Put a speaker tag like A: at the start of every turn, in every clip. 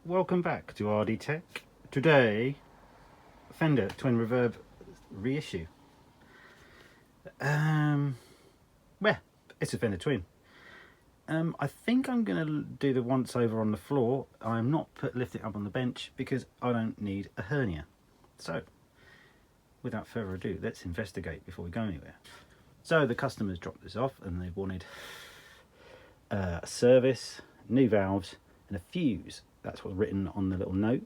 A: welcome back to RD Tech. Today, Fender Twin Reverb Reissue. Well, it's a Fender Twin. I think I'm going to do the once over on the floor. I'm not lifting it up on the bench because I don't need a hernia. So, without further ado, let's investigate before we go anywhere. So the customers dropped this off and they wanted a service, new valves and a fuse. That's what's written on the little note.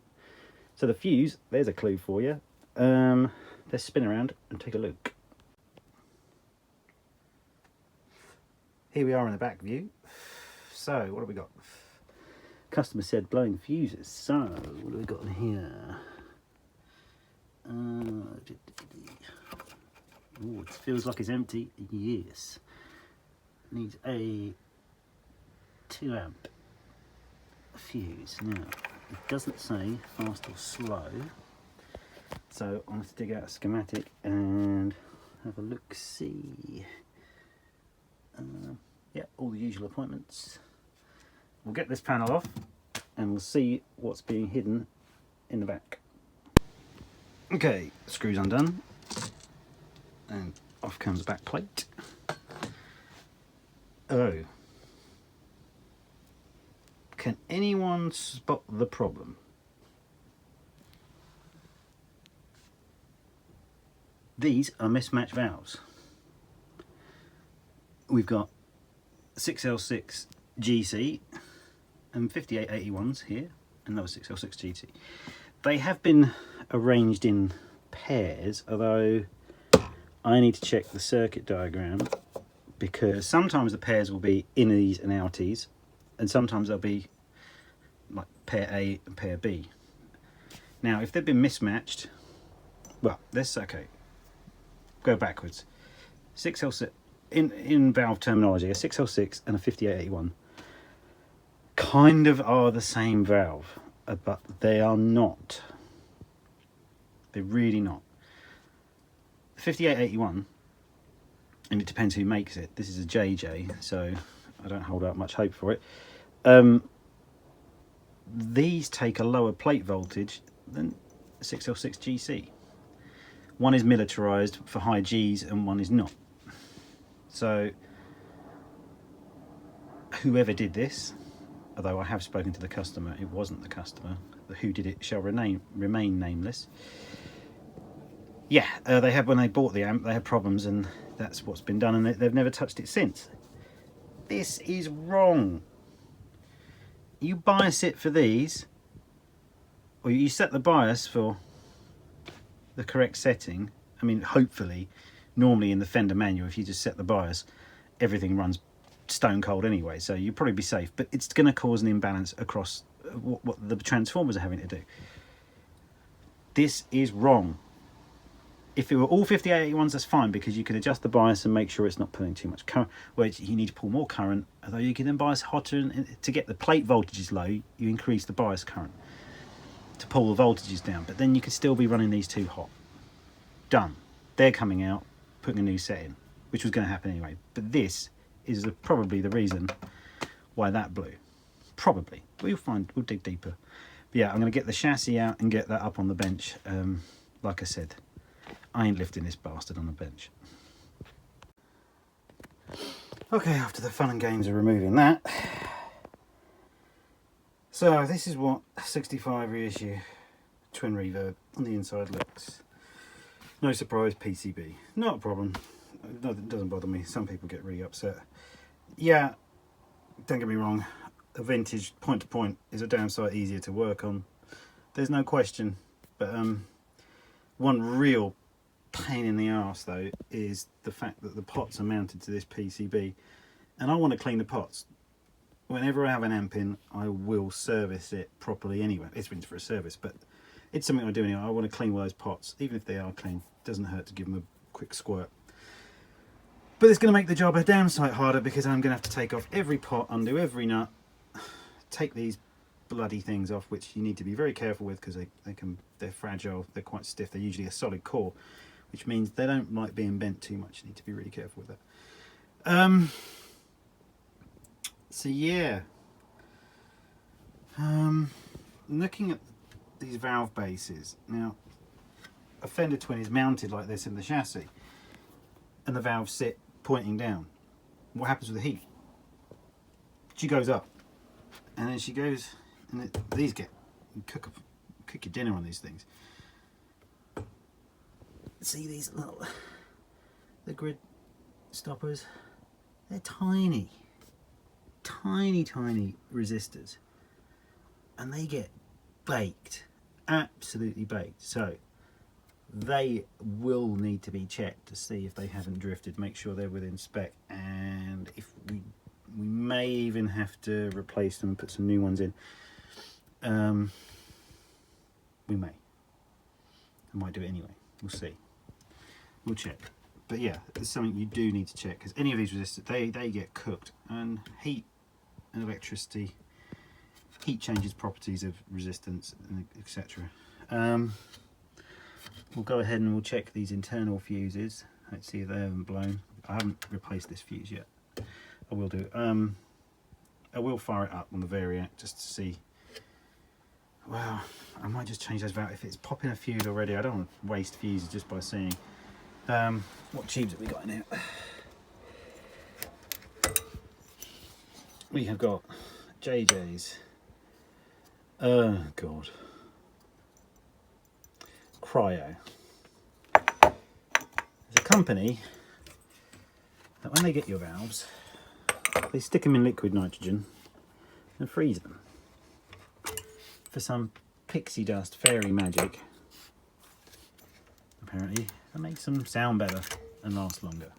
A: So the fuse, there's a clue for you. Let's spin around and take a look. Here we are in the back view. So what have we got? Customer said blowing fuses. So what have we got in here? Oh, it feels like it's empty. Yes. Needs a 2 amp fuse. Now, it doesn't say fast or slow. So I'm going to dig out a schematic and have a look see. Yeah, all the usual appointments. We'll get this panel off and we'll see what's being hidden in the back. Okay, screws undone. And off comes the back plate. Oh. Can anyone spot the problem? These are mismatched valves. We've got 6L6 GC and 5881s here, another 6L6 GC. They have been arranged in pairs, although I need to check the circuit diagram because sometimes the pairs will be innies and outies, and sometimes they'll be like pair A and pair B. Now, if they've been mismatched, well, let's go backwards. 6L6 in valve terminology, a 6L6 and a 5881 kind of are the same valve, but they are not. They're really not. 5881, and it depends who makes it. This is a JJ, so I don't hold out much hope for it. These take a lower plate voltage than 6L6 GC. One is militarized for high Gs and one is not. So whoever did this, although I have spoken to the customer, it wasn't the customer. Who did it shall remain nameless. Yeah, they had, when they bought the amp, they had problems, and that's what's been done, and they've never touched it since. This is wrong. You bias it for these, or you set the bias for the correct setting. I mean, hopefully, normally in the Fender manual, if you just set the bias, everything runs stone cold anyway, so you'll probably be safe, but it's going to cause an imbalance across what the transformers are having to do. This is wrong. If it were all 5881s, that's fine, because you can adjust the bias and make sure it's not pulling too much current. Well, you need to pull more current, although you can then bias hotter, and to get the plate voltages low, you increase the bias current to pull the voltages down, but then you can still be running these too hot. Done. They're coming out, putting a new set in, which was going to happen anyway. But this is probably the reason why that blew. Probably. We'll dig deeper. But yeah, I'm going to get the chassis out and get that up on the bench. Like I said, I ain't lifting this bastard on the bench. Okay, after the fun and games of removing that. So this is what 65 reissue twin reverb on the inside looks. No surprise, PCB. Not a problem. It doesn't bother me. Some people get really upset. Yeah, don't get me wrong. A vintage point to point is a damn sight easier to work on. There's no question. But one real pain in the arse though is the fact that the pots are mounted to this PCB, and I want to clean the pots. Whenever I have an amp in, I will service it properly anyway. It's been for a service, but it's something I do anyway. I want to clean all those pots, even if they are clean. It doesn't hurt to give them a quick squirt. But it's going to make the job a damn sight harder, because I'm going to have to take off every pot, undo every nut, take these bloody things off, which you need to be very careful with, because they're fragile, they're quite stiff, they're usually a solid core, which means they don't like being bent too much. You need to be really careful with that. So yeah, looking at these valve bases, now a Fender Twin is mounted like this in the chassis and the valves sit pointing down. What happens with the heat? She goes up and then she goes, and these get, cook your dinner on these things. See these little, the grid stoppers, they're tiny resistors, and they get baked, absolutely baked. So they will need to be checked to see if they haven't drifted, make sure they're within spec, and if we may even have to replace them and put some new ones in. We may. I might do it anyway, we'll see. We'll check. But yeah, it's something you do need to check, because any of these resistors, they get cooked, and heat and electricity, heat changes properties of resistance, etc. We'll go ahead and we'll check these internal fuses. Let's see if they haven't blown. I haven't replaced this fuse yet. I will do. I will fire it up on the Variac just to see. Well, I might just change those valves if it's popping a fuse already. I don't want to waste fuses just by seeing. What tubes have we got in here? We have got JJ's. Oh God. Cryo. There's a company that when they get your valves, they stick them in liquid nitrogen and freeze them for some pixie dust fairy magic, apparently, that makes them sound better and last longer.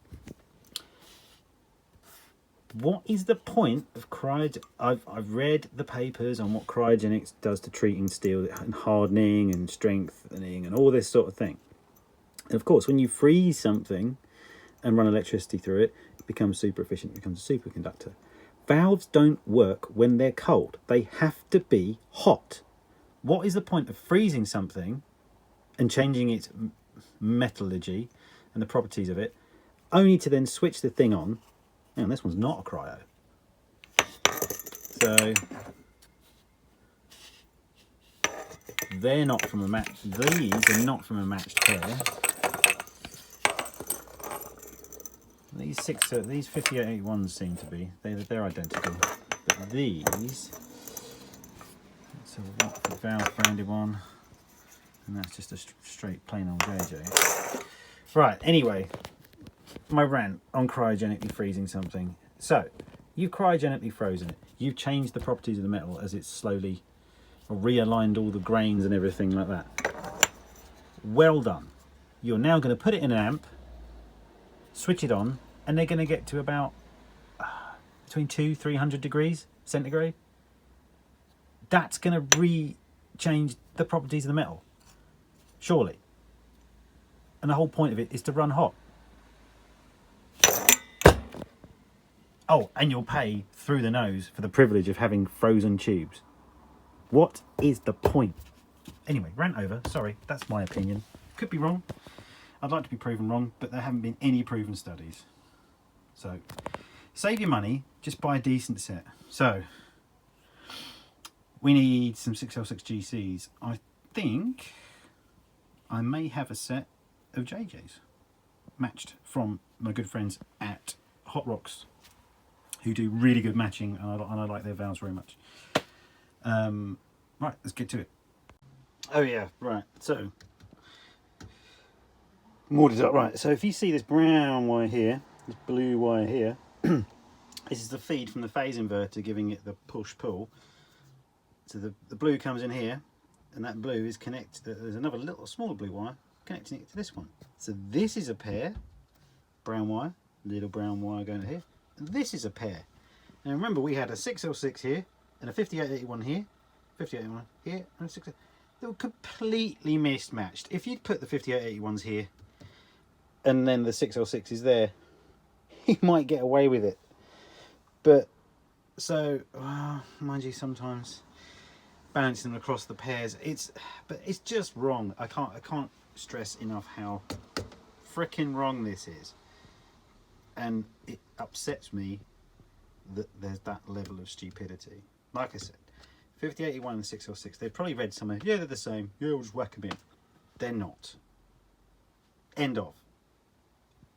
A: What is the point of cryogenics? I've read the papers on what cryogenics does to treating steel and hardening and strengthening and all this sort of thing. And of course, when you freeze something and run electricity through it, it becomes super efficient, it becomes a superconductor. Valves don't work when they're cold. They have to be hot. What is the point of freezing something and changing its metallurgy and the properties of it, only to then switch the thing on? And this one's not a cryo. So they're not from a match. These are not from a matched pair. These 5881s seem to be. They're identical. But these, so a valve branded one, and that's just a straight plain old JJ. Right. Anyway. My rant on cryogenically freezing something. So, you've cryogenically frozen it. You've changed the properties of the metal as it's slowly realigned all the grains and everything like that. Well done. You're now going to put it in an amp, switch it on, and they're going to get to about between 200-300 degrees centigrade. That's going to re-change the properties of the metal, surely. And the whole point of it is to run hot. Oh, and you'll pay through the nose for the privilege of having frozen tubes. What is the point? Anyway, rant over. Sorry, that's my opinion. Could be wrong. I'd like to be proven wrong, but there haven't been any proven studies. So, save your money, just buy a decent set. So, we need some 6L6 GCs. I think I may have a set of JJs matched from my good friends at Hot Rocks, who do really good matching, and I like their valves very much. Right, let's get to it. Oh yeah, right, so moored it up. Right, so if you see this brown wire here, this blue wire here, this is the feed from the phase inverter giving it the push-pull. So the blue comes in here, and that blue is connected, there's another little smaller blue wire connecting it to this one. So this is a pair, brown wire, little brown wire going to here. This is a pair. Now remember, we had a 6L6 here and a 5881 here, 5881 here, and a 6. They were completely mismatched. If you'd put the 5881s here and then the 6L6 is there, you might get away with it. But so, mind you, sometimes balancing them across the pairs, it's just wrong. I can't stress enough how freaking wrong this is. And it upsets me that there's that level of stupidity. Like I said, 5081 and 6L6, they've probably read somewhere, yeah, they're the same, yeah, we'll just whack them in. They're not. End of.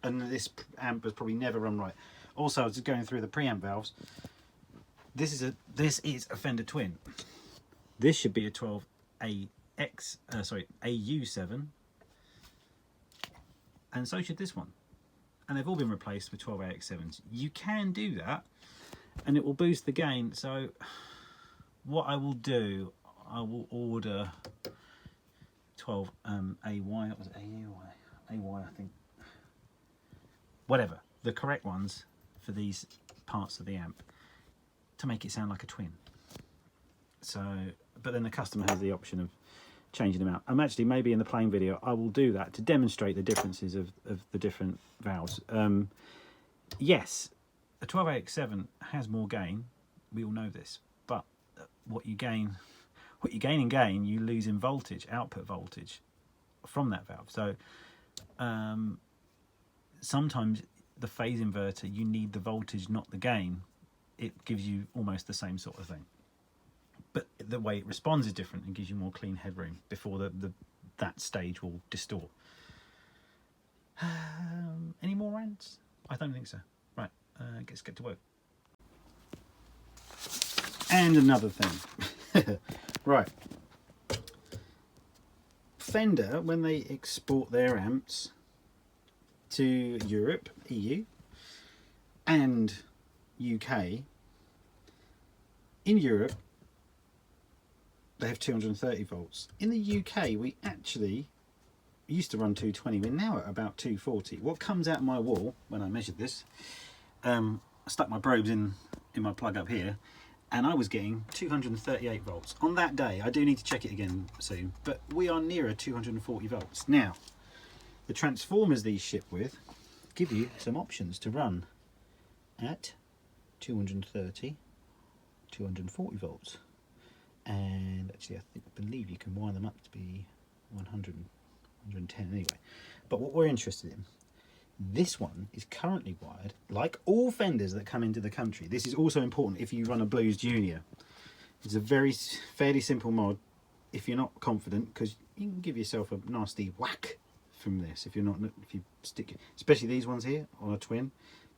A: And this amp has probably never run right. Also, I was just going through the preamp valves. This is a Fender Twin. This should be a 12AU7, and so should this one. And they've all been replaced with 12AX7s. You can do that, and it will boost the gain. So what I will do, I will order 12 AY. What was it? AY, I think. Whatever, the correct ones for these parts of the amp to make it sound like a twin. So, but then the customer has the option of changing them out. I'm actually, maybe in the playing video, I will do that to demonstrate the differences of the different valves. Yes, a 12AX7 has more gain. We all know this, but what you gain in gain, you lose in voltage, output voltage from that valve. So sometimes the phase inverter, you need the voltage, not the gain. It gives you almost the same sort of thing, but the way it responds is different and gives you more clean headroom before that stage will distort. Any more rants? I don't think so. Right, let's get to work. And another thing. Right, Fender, when they export their amps to Europe, EU, and UK, in Europe they have 230 volts. In the UK we actually used to run 220. We're now at about 240. What comes out of my wall when I measured this, I stuck my probes in my plug up here, and I was getting 238 volts on that day. I do need to check it again soon, but we are nearer 240 volts now. The transformers these ship with give you some options to run at 230, 240 volts, and actually I believe you can wire them up to be 100, 110 anyway. But what we're interested in, this one is currently wired, like all Fenders that come into the country. This is also important if you run a Blues Junior. It's a fairly simple mod if you're not confident, because you can give yourself a nasty whack from this if you stick, especially these ones here on a Twin.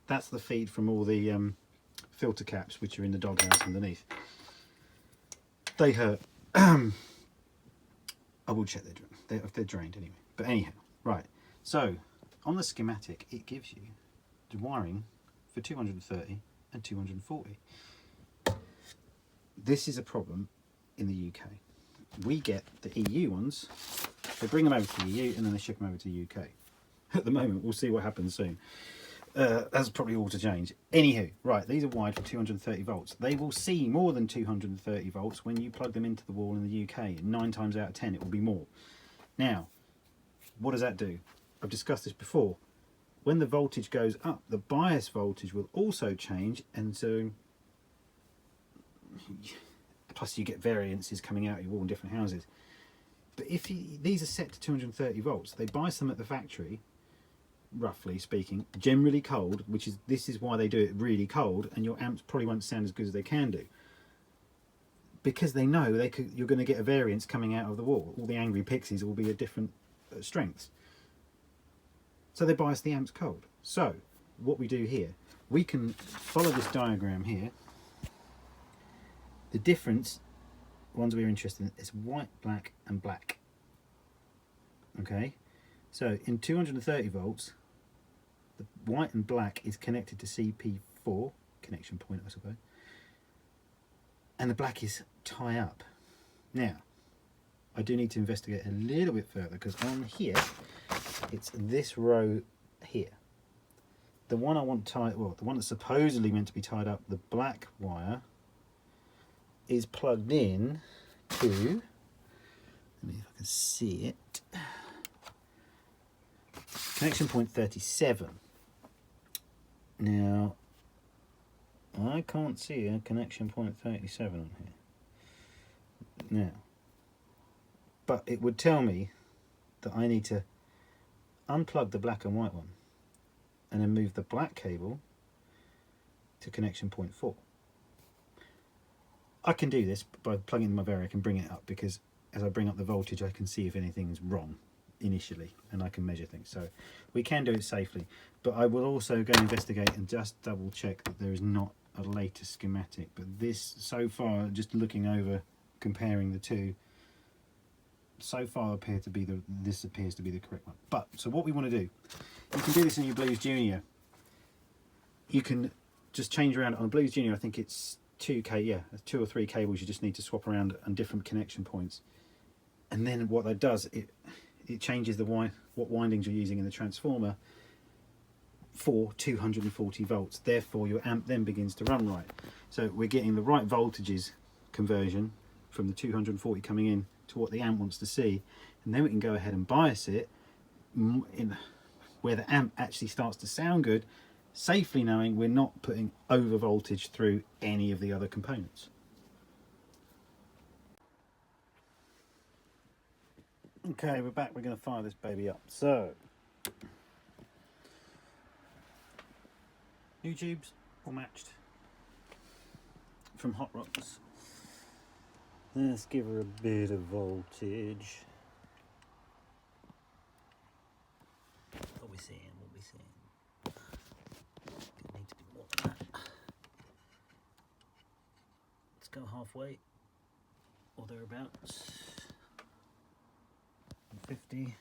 A: That's the feed from all the filter caps which are in the doghouse underneath. They hurt. I will check they're drained anyway. But anyhow, right. So on the schematic, it gives you the wiring for 230 and 240. This is a problem in the UK. We get the EU ones. They bring them over to the EU and then they ship them over to the UK. At the moment, we'll see what happens soon. That's probably all to change. Anywho, right, these are wired for 230 volts. They will see more than 230 volts when you plug them into the wall in the UK. 9 times out of 10 it will be more. Now, what does that do? I've discussed this before. When the voltage goes up, the bias voltage will also change, and so plus you get variances coming out of your wall in different houses. But if these are set to 230 volts, they bias them at the factory, roughly speaking, generally cold, this is why they do it really cold, and your amps probably won't sound as good as they can do, because they know you're going to get a variance coming out of the wall. All the angry pixies will be at different strengths, so they bias the amps cold. So what we do here, we can follow this diagram here. The difference, ones we're interested in, is white, black and black. Okay, so in 230 volts, the white and black is connected to CP4, connection point I suppose, and the black is tie up. Now, I do need to investigate a little bit further, because on here, it's this row here. The one I want tied, well, the one that's supposedly meant to be tied up, the black wire, is plugged in to, let me see if I can see it, connection point 37. Now, I can't see a connection point 37 on here. Now, but it would tell me that I need to unplug the black and white one and then move the black cable to connection point 4. I can do this by plugging in my variac and bring it up, because as I bring up the voltage I can see if anything's wrong initially and I can measure things. So we can do it safely, but I will also go and investigate and just double check that there is not a later schematic. But this, so far, just looking over, comparing the two, so far this appears to be the correct one. But so what we want to do, you can do this in your Blues Junior. You can just change around on a Blues Junior. I think it's 2 or 3 cables you just need to swap around on different connection points, and then what that does, it changes what windings you're using in the transformer for 240 volts. Therefore your amp then begins to run right. So we're getting the right voltages conversion from the 240 coming in to what the amp wants to see, and then we can go ahead and bias it in where the amp actually starts to sound good, safely knowing we're not putting over voltage through any of the other components. Okay, we're back. We're going to fire this baby up. So, new tubes, all matched from Hot Rocks. Let's give her a bit of voltage. What we seeing? What we seeing? Need to be more than that. Let's go halfway or thereabouts. 50.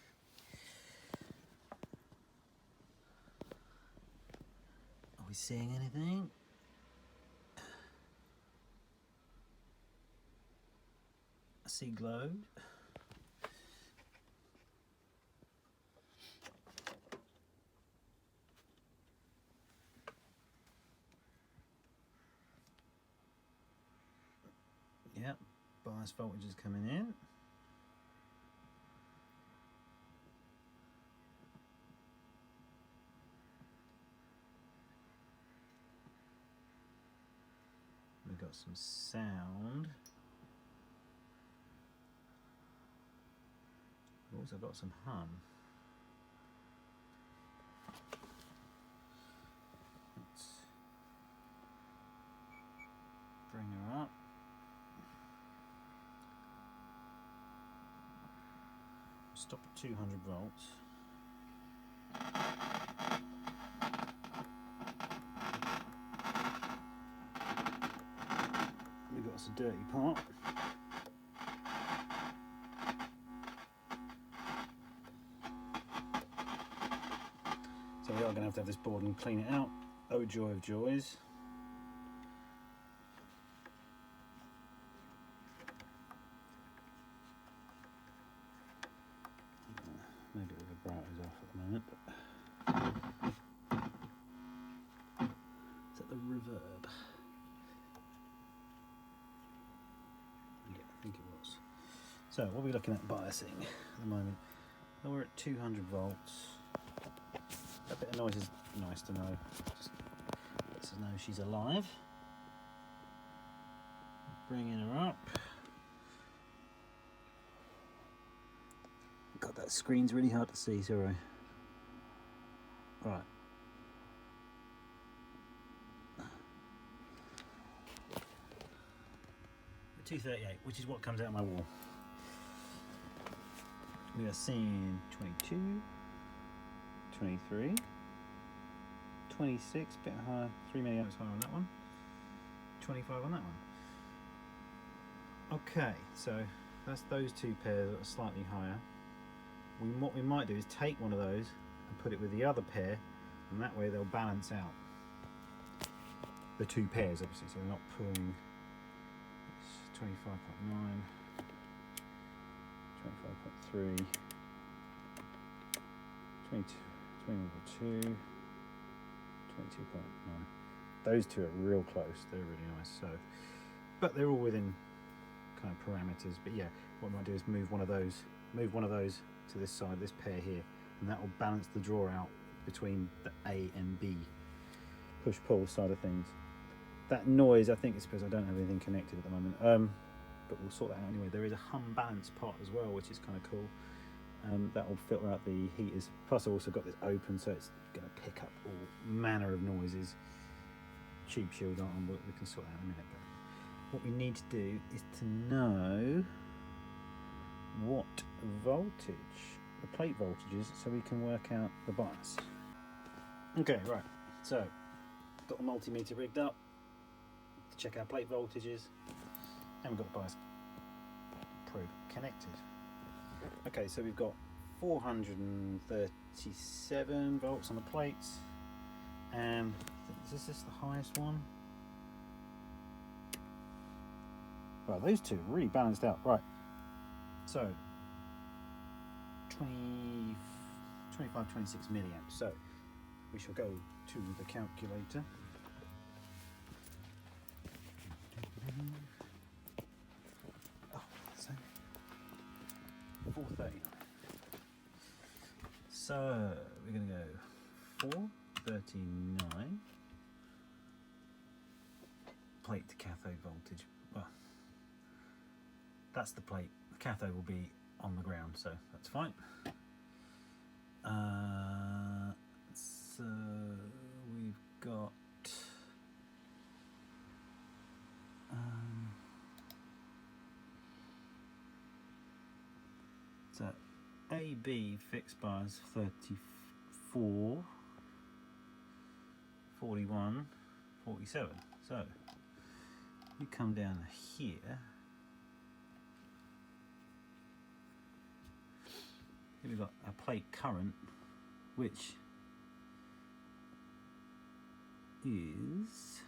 A: Are we seeing anything? I see glow. Yep, bias voltage is coming in. We've got some sound. We've also got some hum. Let's bring her up. Stop at 200 volts. We've got us a dirty part. So we are going to have this board and clean it out. Oh joy of joys. Maybe the vibrato's off at the moment, but is that the reverb? Yeah, I think it was. So what are we looking at biasing at the moment? Well, we're at 200 volts. A bit of noise is nice to know. Just lets us know she's alive. Bringing her up. God, that screen's really hard to see, sorry. Right. The 238, which is what comes out of my wall. We are seeing 22, 23, 26, bit higher, 3 milliamps higher on that one, 25 on that one. Okay, so that's those two pairs that are slightly higher. What we might do is take one of those and put it with the other pair, and that way they'll balance out the two pairs, obviously, so we're not pulling 25.9, 25.3, 22, 22.9. Those two are real close, they're really nice. So, but they're all within kind of parameters. But yeah, what I might do is move one of those to this side, this pair here, and that will balance the draw out between the A and B push-pull side of things. That noise, I think it's because I don't have anything connected at the moment, but we'll sort that out anyway. There is a hum balance pot as well, which is kind of cool. That will filter out the heaters. Plus I've also got this open, so it's going to pick up all manner of noises. Tube shield on, but we can sort that out in a minute. But what we need to do is to know what voltage, the plate voltages, so we can work out the bias. Okay, right, so got the multimeter rigged up to check our plate voltages, and we've got the bias probe connected. Okay, so we've got 437 volts on the plates, and is this the highest one? Right, those two are really balanced out. Right, so 25, 26 milliamps. So we shall go to the calculator. Oh, so 439. So we're going to go 439 plate to cathode voltage. Well, that's the plate. The cathode will be on the ground, so that's fine. So we've got so AB fixed bias 34, 41, 47. So you come down here. Here we've got a plate current, which is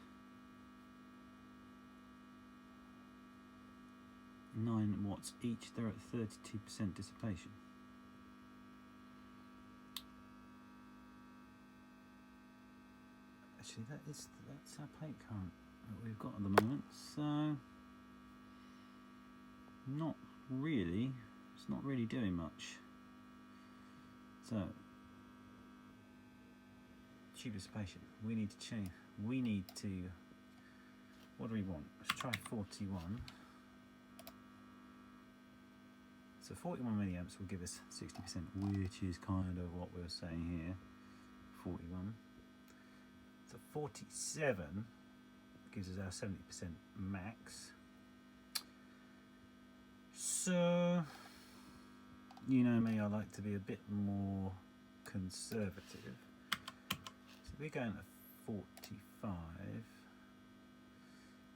A: 9 watts each. They're at 32% dissipation. Actually, that's our plate current that we've got at the moment. So not really. It's not really doing much. So tube dissipation. We need to change. We need to. What do we want? Let's try 41. So 41 milliamps will give us 60%, which is kind of what we were saying here. 41. So 47 gives us our 70% max. So, you know me, I like to be a bit more conservative. So we're going to 45.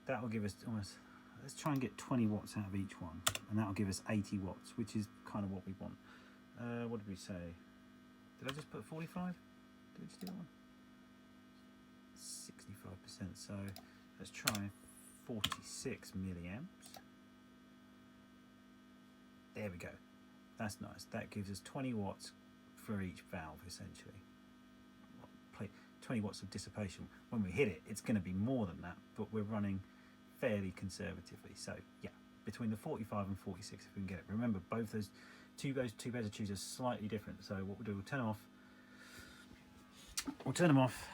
A: That will give us almost, let's try and get 20 watts out of each one, and that will give us 80 watts, which is kind of what we want. What did we say? Did I just put 45? Did we just do that one? 65%, so let's try 46 milliamps. There we go. That's nice. That gives us 20 watts for each valve, essentially. 20 watts of dissipation. When we hit it, it's going to be more than that, but we're running fairly conservatively. So yeah, between the 45 and 46 if we can get it. Remember, both those two beds of tubes are slightly different. So what we'll do, we'll turn them off. We'll turn them off.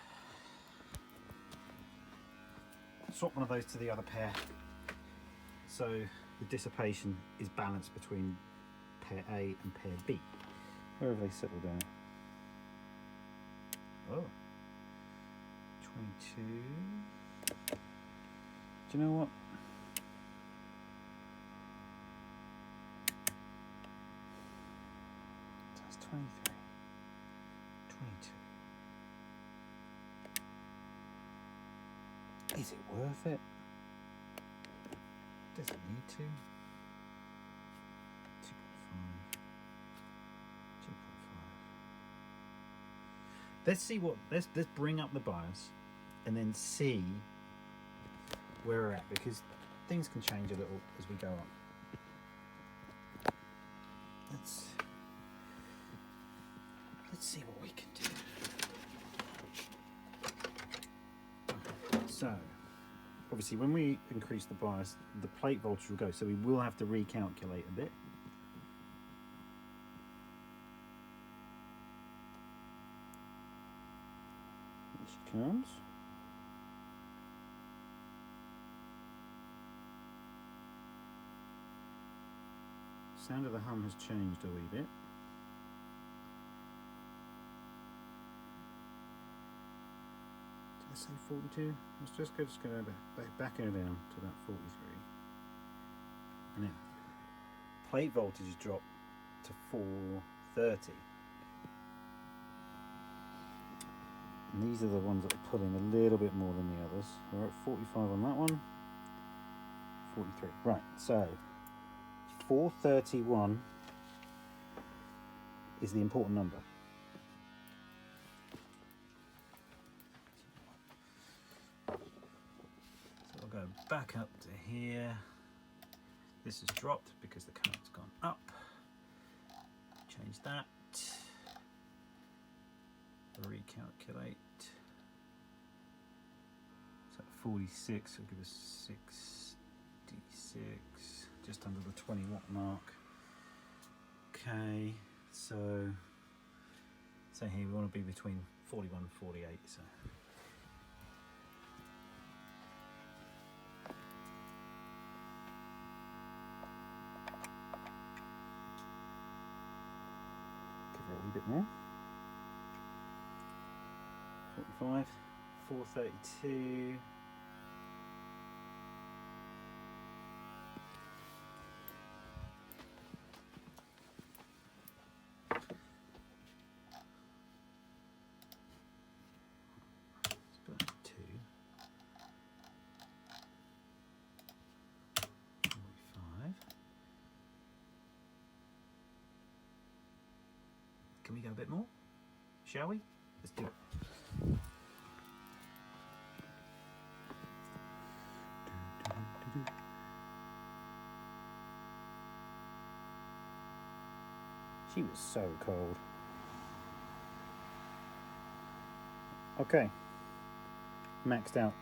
A: Swap one of those to the other pair. So the dissipation is balanced between pair A and pair B. Where have they settled down? Oh, 22. Do you know what? That's 23. 22. Is it worth it? Does it need to? 2.5. 2.5. Let's see what. Let's bring up the bias, and then see where we're at, because things can change a little as we go on. Let's see what we can do. So, obviously, when we increase the bias, the plate voltage will go, so we will have to recalculate a bit. Here she comes. Sound of the hum has changed a wee bit. let's say 42. Let's just go back her down to about 43. And then plate voltage is dropped to 430. And these are the ones that are pulling a little bit more than the others. We're at 45 on that one. 43. Right, so 431 is the important number. So I'll go back up to here. This has dropped because the current's gone up. Change that. Recalculate. So 46 will give us 66, just under the 20 watt mark. Okay, so here we want to be between 41 and 48. So give her a wee bit more. 45, 432. Let's put that 2. 45. Can we go a bit more? Shall we? Let's do it. She was so cold. Okay, maxed out.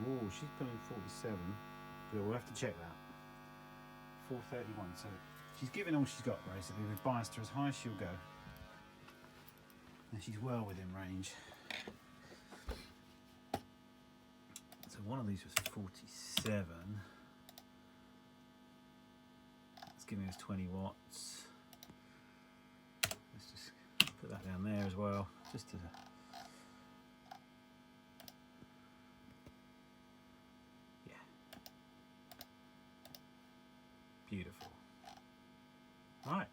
A: Oh, she's pulling 47, but we'll have to check that. 431, so she's giving all she's got basically. We've biased her as high as she'll go. And she's well within range. So one of these was 47. It's giving us 20 watts. Let's just put that down there as well, just to beautiful. Right,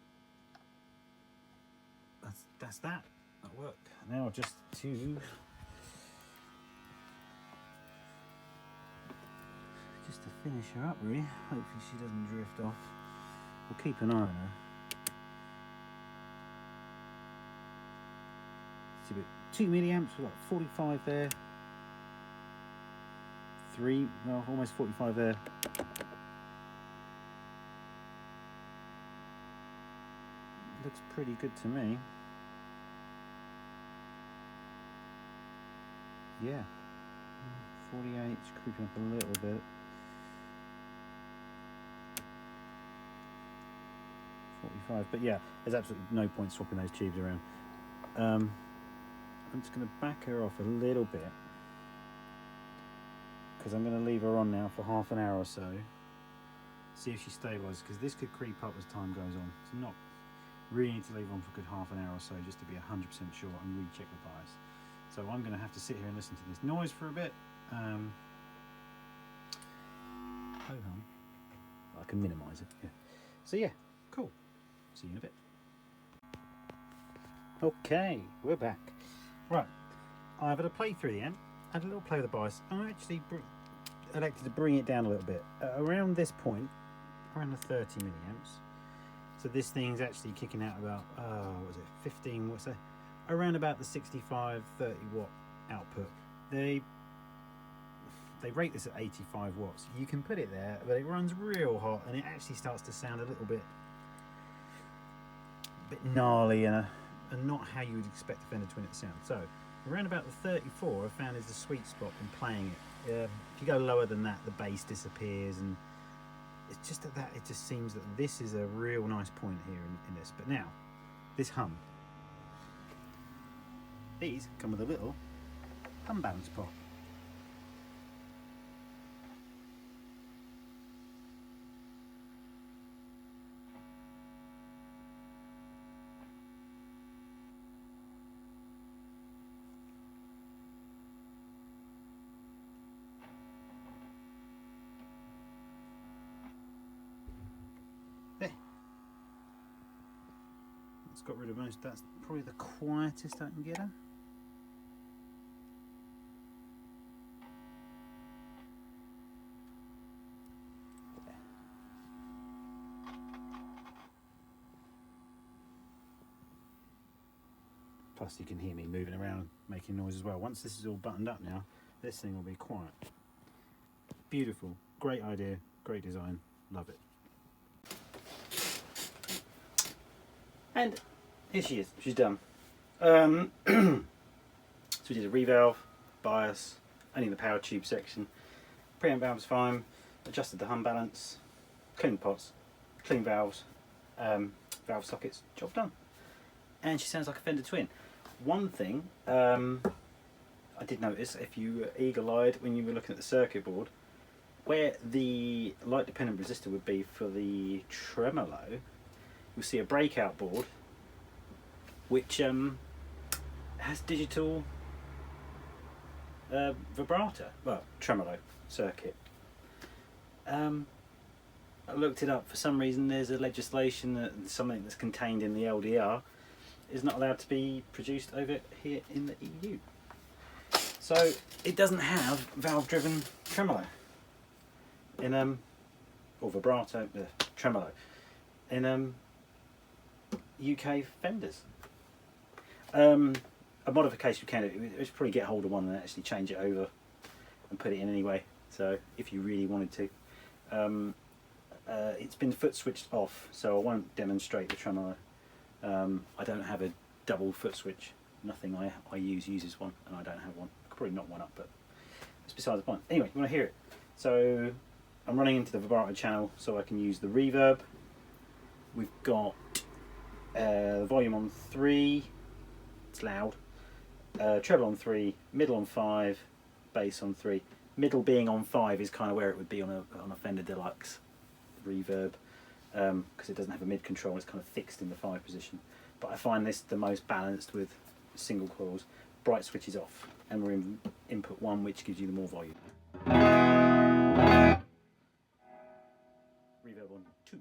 A: that's that. That worked. Now just to finish her up, really. Hopefully she doesn't drift off. We'll keep an eye on her. See, but 2 milliamps, we've got 45 there. 3, well, almost 45 there. Looks pretty good to me. Yeah, 48, it's creeping up a little bit. 45, but yeah, there's absolutely no point swapping those tubes around. I'm just going to back her off a little bit because I'm going to leave her on now for half an hour or so. See if she stabilises, because this could creep up as time goes on. It's not really need to leave on for a good half an hour or so just to be 100% sure and recheck the bias. So I'm going to have to sit here and listen to this noise for a bit. Ho-hum. I can minimise it. Yeah. So yeah, cool. See you in a bit. Okay, we're back. Right, I've had a play through the amp, had a little play with the bias. I actually elected to bring it down a little bit. Around this point, around the 30 milliamps. So this thing's actually kicking out about, what was it, 15, what's that? Around about the 65, 30 watt output. They rate this at 85 watts. You can put it there, but it runs real hot and it actually starts to sound a little bit gnarly and not how you would expect a Fender Twin to sound. So around about the 34 I found is the sweet spot in playing it. If you go lower than that, the bass disappears, and it's just that it just seems that this is a real nice point here in this. But now, this hum. These come with a little hum balance pot. got rid of most. That's probably the quietest I can get her. Plus you can hear me moving around making noise as well. Once this is all buttoned up now, this thing will be quiet. Beautiful, great idea, great design, love it. And here she is, she's done. So we did a revalve, bias, only the power tube section. Preamp valve's fine, adjusted the hum balance, cleaned pots, clean valves, valve sockets, job done. And she sounds like a Fender Twin. One thing I did notice, if you were eagle-eyed when you were looking at the circuit board, where the light dependent resistor would be for the tremolo, you'll see a breakout board which has digital vibrato, well, tremolo circuit. I looked it up. For some reason there's a legislation that something that's contained in the LDR is not allowed to be produced over here in the EU. So it doesn't have valve driven tremolo in or vibrato tremolo in UK Fenders. A modification you can do is probably get hold of one and actually change it over and put it in anyway, so if you really wanted to. It's been foot switched off, so I won't demonstrate the tremolo. I don't have a double foot switch. Nothing I use uses one, and I don't have one. I could probably knock one up, but it's beside the point. Anyway, you want to hear it. So I'm running into the vibrato channel so I can use the reverb. We've got the volume on 3, it's loud, treble on 3, middle on 5, bass on 3. Middle being on 5 is kind of where it would be on a Fender Deluxe reverb, because it doesn't have a mid control, it's kind of fixed in the 5 position. But I find this the most balanced with single coils. Bright switch is off, and we're in input 1, which gives you the more volume. Reverb on 2.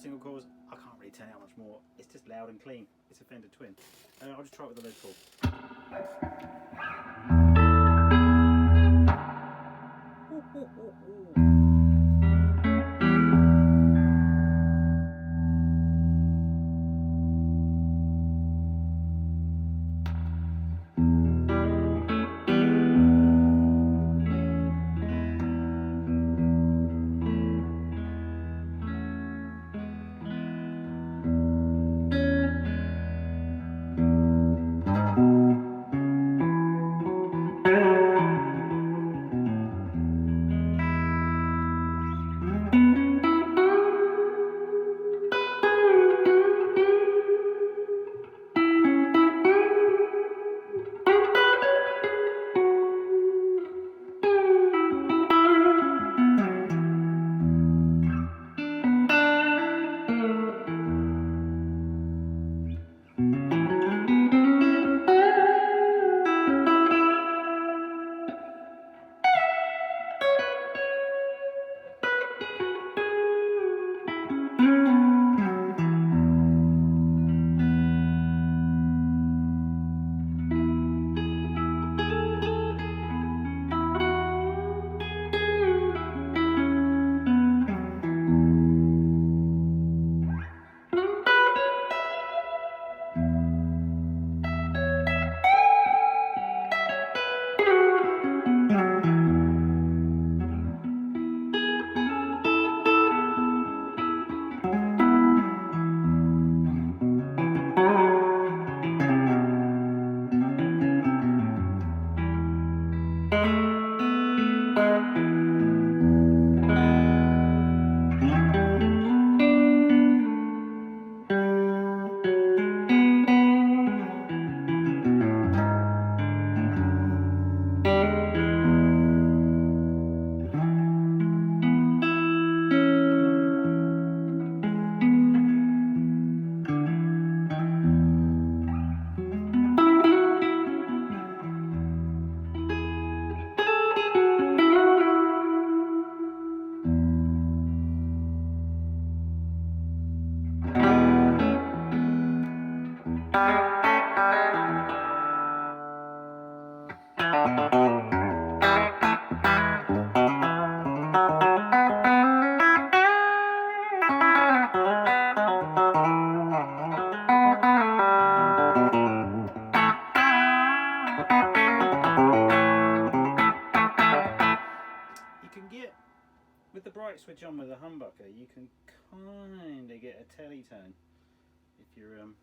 A: Single coils, I can't really tell you how much more. It's just loud and clean. It's a Fender Twin. I'll just try it with the lead core. With the bright switch on with a humbucker, you can kind of get a telly tone if you're cool.